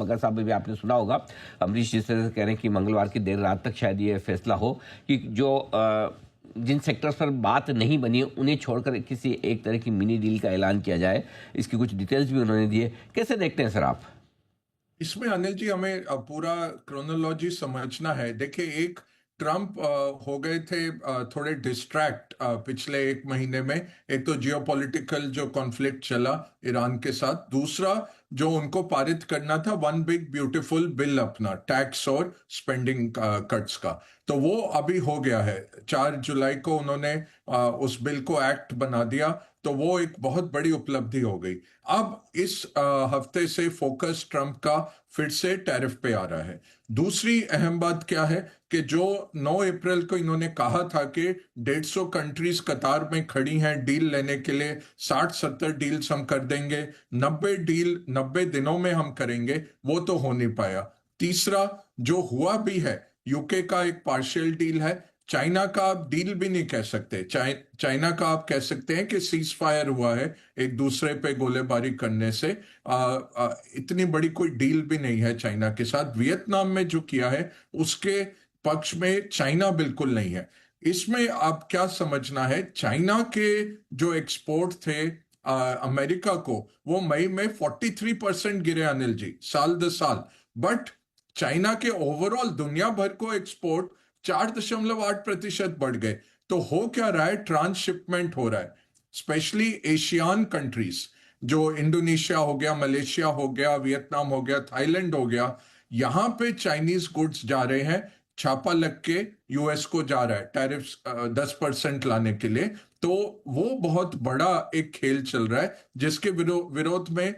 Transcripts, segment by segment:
मगर साहब भी आपने सुना होगा, अमरीश जिस तरह से कह रहे हैं कि मंगलवार की देर रात तक शायद ये फैसला हो कि जो जिन सेक्टर्स पर बात नहीं बनी उन्हें छोड़कर किसी एक तरह की मिनी डील का ऐलान किया जाए। इसकी कुछ डिटेल्स भी उन्होंने दिए। कैसे देखते हैं सर आप? इसमें अनिल जी हमें पूरा क्रोनोलॉजी समझना है। देखिए, एक ट्रम्प हो गए थे थोड़े डिस्ट्रैक्ट पिछले एक महीने में। एक तो जियोपॉलिटिकल जो कॉन्फ्लिक्ट चला ईरान के साथ, दूसरा जो उनको पारित करना था वन बिग ब्यूटीफुल बिल, अपना टैक्स और स्पेंडिंग कट्स का, तो वो अभी हो गया है। 4 जुलाई को उन्होंने उस बिल को एक्ट बना दिया, तो वो एक बहुत बड़ी उपलब्धि हो गई। अब इस हफ्ते से फोकस ट्रम्प का फिर से टैरिफ पे आ रहा है। दूसरी अहम बात क्या है कि जो 9 अप्रैल को इन्होंने कहा था कि 150 कंट्रीज कतार में खड़ी हैं डील लेने के लिए, 60-70 डील्स हम कर देंगे, 90 डील 90 दिनों में हम करेंगे, वो तो हो नहीं पाया। तीसरा जो हुआ भी है, यूके का एक पार्शियल डील है। चाइना का आप डील भी नहीं कह सकते। चाइना का आप कह सकते हैं कि सीज फायर हुआ है एक दूसरे पे गोलेबारी करने से। इतनी बड़ी कोई डील भी नहीं है चाइना के साथ। वियतनाम में जो किया है उसके पक्ष में चाइना बिल्कुल नहीं है। इसमें आप क्या समझना है, चाइना के जो एक्सपोर्ट थे अमेरिका को, वो मई में 43% गिरे अनिल जी, साल दर साल। बट चाइना के ओवरऑल दुनिया भर को एक्सपोर्ट 4.8% बढ़ गए। तो हो क्या रहा है, ट्रांसशिपमेंट हो रहा है, स्पेशली एशियान कंट्रीज, जो इंडोनेशिया हो गया, मलेशिया हो गया, वियतनाम हो गया, थाईलैंड हो गया, यहां पे चाइनीज गुड्स जा रहे हैं। छापा लग के यूएस को जा रहा है टैरिफ्स 10% लाने के लिए। तो वो बहुत बड़ा एक खेल चल रहा है, जिसके विरोध में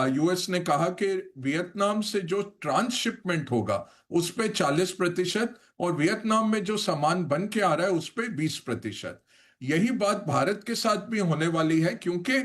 यूएस ने कहा कि वियतनाम से जो ट्रांसशिपमेंट होगा उस पे 40%, और वियतनाम में जो सामान बन के आ रहा है उस पे 20%। यही बात भारत के साथ भी होने वाली है, क्योंकि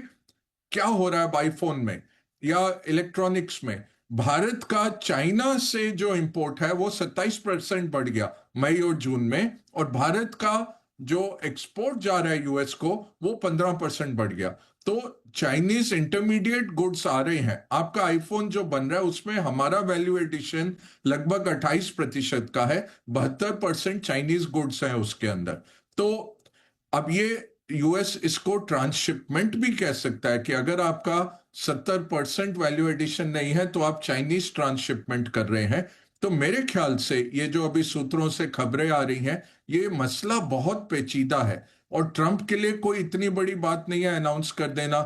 क्या हो रहा है आईफोन में या इलेक्ट्रॉनिक्स में, भारत का चाइना से जो इंपोर्ट है वो 27% बढ़ गया मई और जून में, और भारत का जो एक्सपोर्ट जा रहा है यूएस को वो 15% बढ़ गया। तो चाइनीज इंटरमीडिएट गुड्स आ रहे हैं। आपका आईफोन जो बन रहा है उसमें हमारा वैल्यू एडिशन लगभग 28% का है, 72% चाइनीज गुड्स हैं उसके अंदर। तो अब ये यूएस इसको ट्रांसशिपमेंट भी कह सकता है कि अगर आपका 70% वैल्यू एडिशन नहीं है तो आप चाइनीज ट्रांसशिपमेंट कर रहे हैं। तो मेरे ख्याल से ये जो अभी सूत्रों से खबरें आ रही हैं, ये मसला बहुत पेचीदा है, और ट्रंप के लिए कोई इतनी बड़ी बात नहीं है अनाउंस कर देना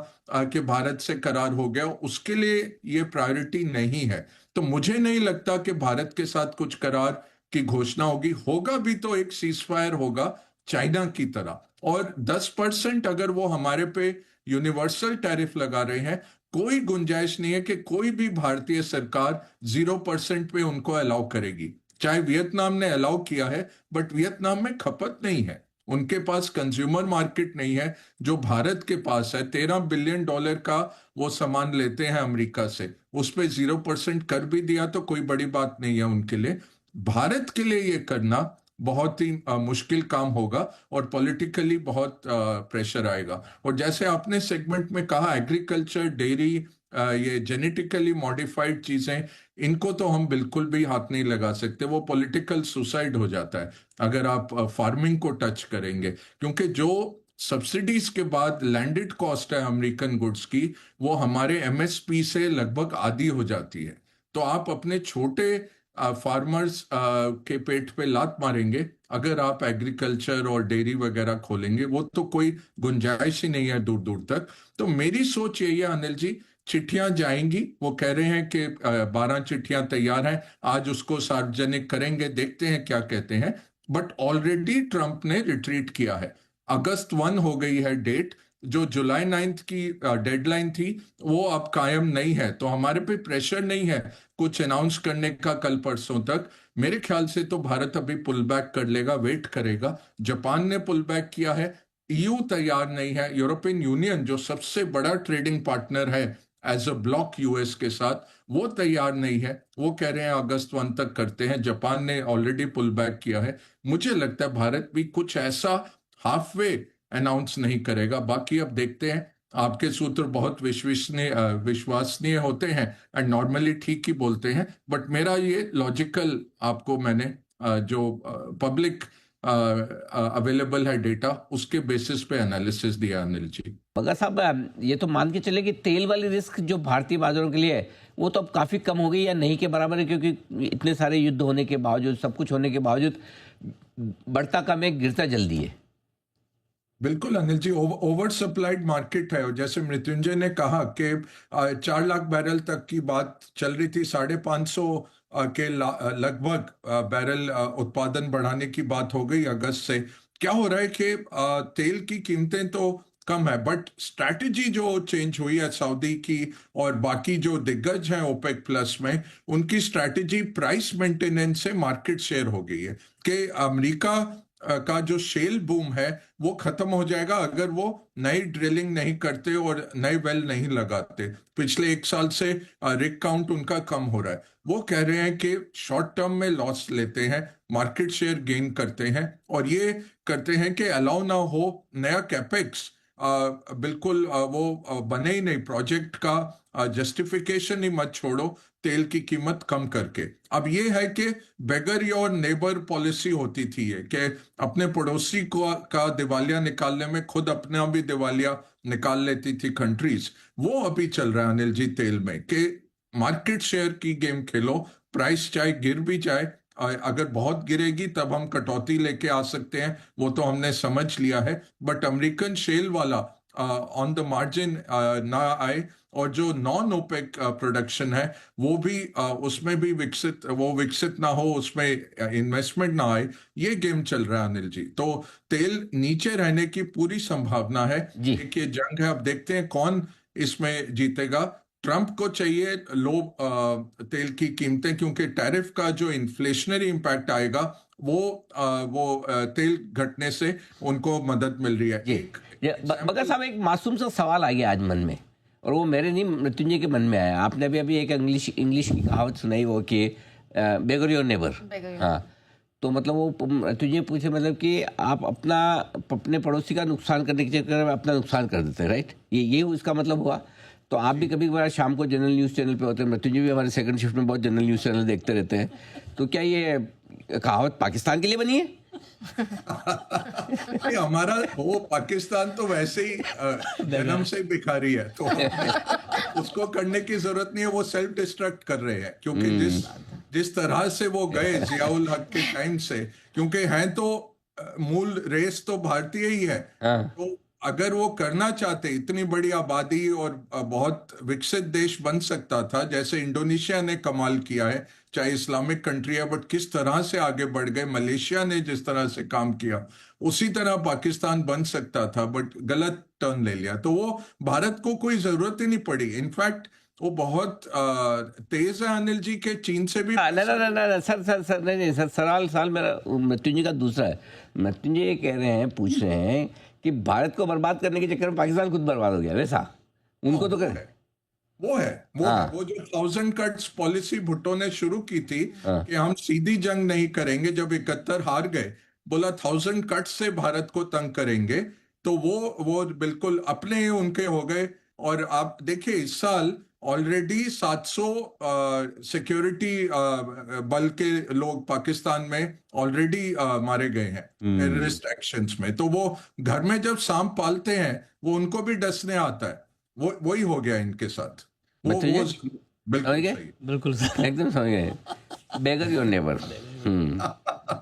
कि भारत से करार हो गया। उसके लिए ये प्रायोरिटी नहीं है। तो मुझे नहीं लगता कि भारत के साथ कुछ करार की घोषणा होगी। होगा भी तो एक सीज फायर होगा चाइना की तरह। और 10% अगर वो हमारे पे यूनिवर्सल टैरिफ लगा रहे हैं, कोई गुंजाइश नहीं है कि कोई भी भारतीय सरकार 0% पे उनको अलाउ करेगी। चाहे वियतनाम ने अलाउ किया है, बट वियतनाम में खपत नहीं है, उनके पास कंज्यूमर मार्केट नहीं है जो भारत के पास है। $13 बिलियन का वो सामान लेते हैं अमेरिका से, उस पे 0% कर भी दिया तो कोई बड़ी बात नहीं है उनके लिए। भारत के लिए ये करना बहुत ही मुश्किल काम होगा, और पॉलिटिकली बहुत प्रेशर आएगा। और जैसे आपने सेगमेंट में कहा, एग्रीकल्चर, डेयरी, ये जेनेटिकली मॉडिफाइड चीजें, इनको तो हम बिल्कुल भी हाथ नहीं लगा सकते। वो पॉलिटिकल सुसाइड हो जाता है अगर आप फार्मिंग को टच करेंगे, क्योंकि जो सब्सिडीज के बाद लैंडेड कॉस्ट है अमेरिकन गुड्स की, वो हमारे एमएसपी से लगभग आधी हो जाती है। तो आप अपने छोटे फार्मर्स के पेट पे लात मारेंगे अगर आप एग्रीकल्चर और डेयरी वगैरह खोलेंगे, वो तो कोई गुंजाइश ही नहीं है दूर दूर तक। तो मेरी सोच यही है अनिल जी, चिट्ठियां जाएंगी, वो कह रहे हैं कि 12 चिट्ठियां तैयार हैं, आज उसको सार्वजनिक करेंगे, देखते हैं क्या कहते हैं। बट ऑलरेडी ट्रंप ने रिट्रीट किया है। अगस्त 1 हो गई है डेट, जो जुलाई 9 की डेडलाइन थी वो अब कायम नहीं है। तो हमारे पे प्रेशर नहीं है कुछ अनाउंस करने का कल परसों तक। मेरे ख्याल से तो भारत अभी पुल बैक कर लेगा, वेट करेगा। जापान ने पुल बैक किया है, ईयू तैयार नहीं है, यूरोपियन यूनियन जो सबसे बड़ा ट्रेडिंग पार्टनर है एज अ ब्लॉक यूएस के साथ, वो तैयार नहीं है। वो कह रहे हैं अगस्त 1 तक करते हैं। जापान ने ऑलरेडी पुल बैक किया है। मुझे लगता है भारत भी कुछ ऐसा हाफ वे अनाउंस नहीं करेगा। बाकी अब देखते हैं आपके सूत्र बहुत विश्वसनीय होते हैं एंड नॉर्मली ठीक ही बोलते हैं, बट मेरा ये लॉजिकल आपको मैंने जो पब्लिक अवेलेबल है डेटा उसके बेसिस पे एनालिसिस दिया अनिल जी। मगर साहब ये तो मान के चले कि तेल वाली रिस्क जो भारतीय बाजारों के लिए है वो तो अब काफी कम हो गई या नहीं के बराबर है, क्योंकि इतने सारे युद्ध होने के बावजूद, सब कुछ होने के बावजूद बढ़ता कम है, गिरता जल्दी है। बिल्कुल Anil ji, over supplied market है, और जैसे मृत्युंजय ने कहा कि 4 लाख बैरल तक की बात चल रही थी, 550 के लगभग बैरल उत्पादन बढ़ाने की बात हो गई अगस्त से। क्या हो रहा है कि तेल की कीमतें तो कम है, बट स्ट्रैटेजी जो चेंज हुई है सऊदी की और बाकी जो दिग्गज हैं ओपेक प्लस में, उनकी स्ट्रैटेजी प्राइस मेंटेनेंस से मार्केट शेयर हो गई है कि अमेरिका का जो शेल बूम है वो खत्म हो जाएगा अगर वो नई ड्रिलिंग नहीं करते और नए वेल नहीं लगाते। पिछले 1 साल से रिग काउंट उनका कम हो रहा है। वो कह रहे हैं कि शॉर्ट टर्म में लॉस लेते हैं, मार्केट शेयर गेन करते हैं, और ये करते हैं कि अलाउ ना हो नया कैपेक्स बिल्कुल वो बने ही नहीं, प्रोजेक्ट का जस्टिफिकेशन ही मत छोड़ो तेल की कीमत कम करके। अब ये है कि बेगर योर नेबर पॉलिसी होती थी ये कि अपने पड़ोसी को का दिवालिया निकालने में खुद अपना भी दिवालिया निकाल लेती थी कंट्रीज। वो अभी चल रहा है अनिल जी तेल में कि मार्केट शेयर की गेम खेलो, प्राइस चाहे गिर भी जाए, अगर बहुत गिरेगी तब हम कटौती लेके आ सकते हैं, वो तो हमने समझ लिया है, बट अमेरिकन शेल वाला ऑन द मार्जिन ना आए, और जो नॉन ओपेक प्रोडक्शन है वो भी उसमें भी विकसित ना हो, उसमें इन्वेस्टमेंट ना आए। ये गेम चल रहा है अनिल जी। तो तेल नीचे रहने की पूरी संभावना है। जी। एक ये जंग है, अब देखते हैं कौन इसमें जीतेगा। ट्रंप को चाहिए लो तेल की कीमतें, क्योंकि टैरिफ का जो इन्फ्लेशनरी इम्पैक्ट आएगा वो तेल घटने से उनको मदद मिल रही है। जी। एक मगर एग्जाम्पल। साहब एक मासूम सा सवाल आ गया आज मन में, और वो मेरे नहीं, मृत्युंजय के मन में आया। आपने अभी अभी एक इंग्लिश इंग्लिश की कहावत सुनाई, वो कि बेगर योर नेबर। हाँ, तो मतलब वो मृत्युंजय पूछे, मतलब कि आप अपने पड़ोसी का नुकसान करने के चक्कर में अपना नुकसान कर देते हैं, राइट? ये इसका मतलब हुआ। तो आप भी कभी कभार शाम को जनरल न्यूज़ चैनल पे होते हैं, मृत्युंजय भी हमारे सेकंड शिफ्ट में बहुत जनरल न्यूज़ चैनल देखते रहते हैं, तो क्या ये कहावत पाकिस्तान के लिए बनी है? नहीं, हमारा वो पाकिस्तान तो वैसे ही जन्म से ही भिखारी है, तो उसको करने की जरूरत नहीं है। वो सेल्फ डिस्ट्रक्ट कर रहे हैं, क्योंकि जिस तरह से वो गए जियाउल हक के टाइम से, क्योंकि हैं तो मूल रेस तो भारतीय ही है। हाँ। तो अगर वो करना चाहते, इतनी बड़ी आबादी और बहुत विकसित देश बन सकता था, जैसे इंडोनेशिया ने कमाल किया है, चाहे इस्लामिक कंट्री है, बट किस तरह से आगे बढ़ गए। मलेशिया ने जिस तरह से काम किया, उसी तरह पाकिस्तान बन सकता था, बट गलत टर्न ले लिया। तो वो भारत को कोई जरूरत ही नहीं पड़ी। इनफैक्ट वो बहुत तेज है अनिल जी के चीन से भी ना ना ना ना ना, सर नहीं सर, सवाल मेरा मृत्युंजय का दूसरा है। मृत्युंजय ये कह रहे हैं, पूछ रहे हैं कि भारत को बर्बाद करने के चक्कर में पाकिस्तान खुद बर्बाद हो गया, वैसा उनको तो कर। वो है वो जो 1000 कट्स पॉलिसी भुट्टो ने शुरू की थी कि हम सीधी जंग नहीं करेंगे, जब 71 हार गए, बोला 1000 कट्स से भारत को तंग करेंगे, तो वो बिल्कुल अपने ही उनके हो गए। और आप देखिए इस साल ऑलरेडी 700 सिक्योरिटी बल के लोग पाकिस्तान में ऑलरेडी मारे गए हैं टेररिस्ट एक्शंस में। तो वो घर में जब सांप पालते हैं, वो उनको भी डसने आता है। वही हो गया इनके साथ। वो मृत्युंजय बिल्कुल समझ गए? सही। बिल्कुल सर। एकदम समझ गए। बेगर योर नेबर।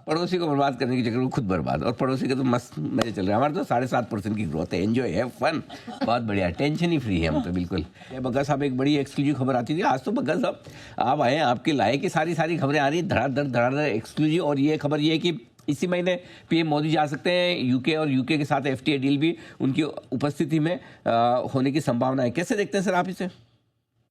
पड़ोसी को बर्बाद करने के चक्कर में खुद बर्बाद, और पड़ोसी के तो मस्त मजे चल रहे हैं। हमारे तो 7.5% की ग्रोथ है, एंजॉय है, फन, बहुत बढ़िया, टेंशन ही फ्री है हम तो बिल्कुल। ये बग्गा साहब एक बड़ी एक्सक्लूसिव खबर आती थी आज, तो बग्गा साहब आप आए, आपके लाए की सारी खबरें आ रही, धड़ाधड़ एक्सक्लूसिव। और ये खबर ये है कि इसी महीने पीएम मोदी जा सकते हैं यूके, और यूके के साथ एफटीए डील भी उनकी उपस्थिति में होने की संभावना है। कैसे देखते हैं सर आप इसे?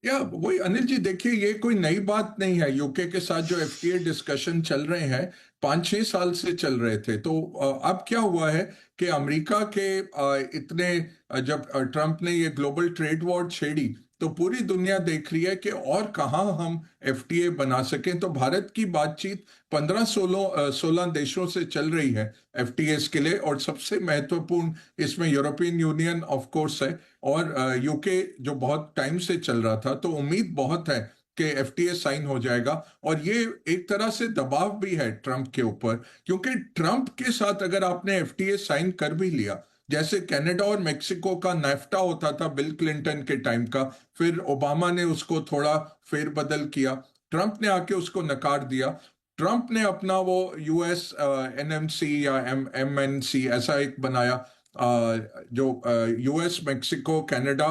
या वही अनिल जी, देखिए ये कोई नई बात नहीं है। यूके के साथ जो एफटीए डिस्कशन चल रहे हैं 5-6 साल से चल रहे थे। तो अब क्या हुआ है कि अमेरिका के जब ट्रंप ने ये ग्लोबल ट्रेड वॉर छेड़ी, तो पूरी दुनिया देख रही है कि और कहाँ हम एफटीए बना सकें। तो भारत की बातचीत 15-16 देशों से चल रही है एफटीए के लिए, और सबसे महत्वपूर्ण इसमें यूरोपियन यूनियन ऑफ कोर्स है, और यूके जो बहुत टाइम से चल रहा था। तो उम्मीद बहुत है कि एफटीए साइन हो जाएगा, और ये एक तरह से दबाव भी है ट्रंप के ऊपर, क्योंकि ट्रंप के साथ अगर आपने एफटीए साइन कर भी लिया, जैसे कनाडा और मेक्सिको का नेफ्टा होता था बिल क्लिंटन के टाइम का, फिर ओबामा ने उसको थोड़ा फेरबदल किया, ट्रंप ने आके उसको नकार दिया। ट्रंप ने अपना वो यूएस एनएमसी या एमएनसी ऐसा एक बनाया, जो यूएस मेक्सिको कनाडा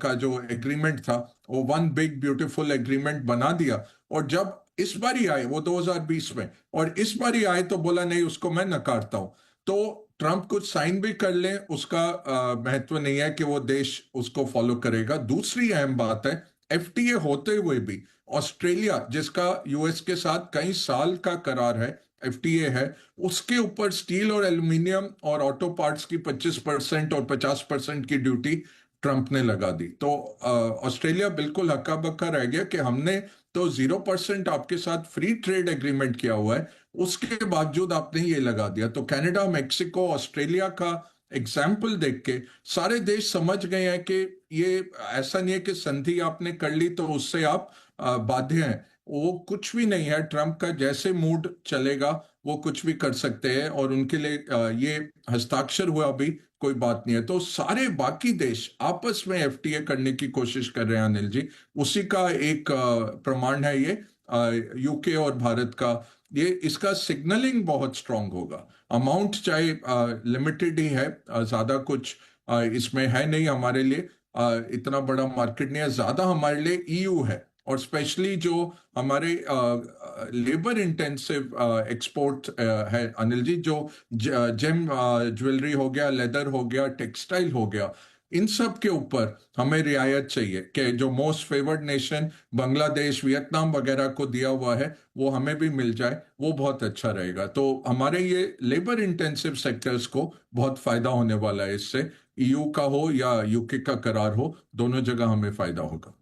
का जो एग्रीमेंट था, वो वन बिग ब्यूटीफुल एग्रीमेंट बना दिया। और जब इस बार ही आए वो 2020 में, और इस बार ही आए तो बोला नहीं, उसको मैं नकारता हूं। तो ट्रंप कुछ साइन भी कर ले, उसका महत्व नहीं है कि वो देश उसको फॉलो करेगा। दूसरी अहम बात है, एफटीए होते हुए भी ऑस्ट्रेलिया, जिसका यूएस के साथ कई साल का करार है, एफटीए है, उसके ऊपर स्टील और एल्यूमिनियम और ऑटो पार्ट्स की 25% और 50% की ड्यूटी ट्रंप ने लगा दी। तो ऑस्ट्रेलिया बिल्कुल हक्का बक्का रह गया कि हमने तो 0% आपके साथ फ्री ट्रेड एग्रीमेंट किया हुआ है, उसके बावजूद आपने ये लगा दिया। तो कनाडा, मेक्सिको, ऑस्ट्रेलिया का एग्जाम्पल देख के सारे देश समझ गए हैं कि ये ऐसा नहीं है कि संधि आपने कर ली तो उससे आप बाध्य हैं। वो कुछ भी नहीं है, ट्रंप का जैसे मूड चलेगा वो कुछ भी कर सकते हैं, और उनके लिए ये हस्ताक्षर हुआ भी कोई बात नहीं है। तो सारे बाकी देश आपस में एफटीए करने की कोशिश कर रहे हैं अनिल जी, उसी का एक प्रमाण है ये यूके और भारत का। ये इसका सिग्नलिंग बहुत स्ट्रांग होगा। अमाउंट चाहे लिमिटेड ही है, ज्यादा कुछ इसमें है नहीं हमारे लिए, इतना बड़ा मार्केट नहीं है, ज्यादा हमारे लिए ईयू है, और स्पेशली जो हमारे लेबर इंटेंसिव एक्सपोर्ट है अनिल जी, जो जेम ज्वेलरी हो गया, लेदर हो गया, टेक्सटाइल हो गया, इन सब के ऊपर हमें रियायत चाहिए कि जो most favoured nation Bangladesh, Vietnam वगैरह को दिया हुआ है वो हमें भी मिल जाए, वो बहुत अच्छा रहेगा। तो हमारे ये लेबर इंटेंसिव सेक्टर्स को बहुत फायदा होने वाला है इससे, ईयू का हो या यूके का करार हो, दोनों जगह हमें फायदा होगा।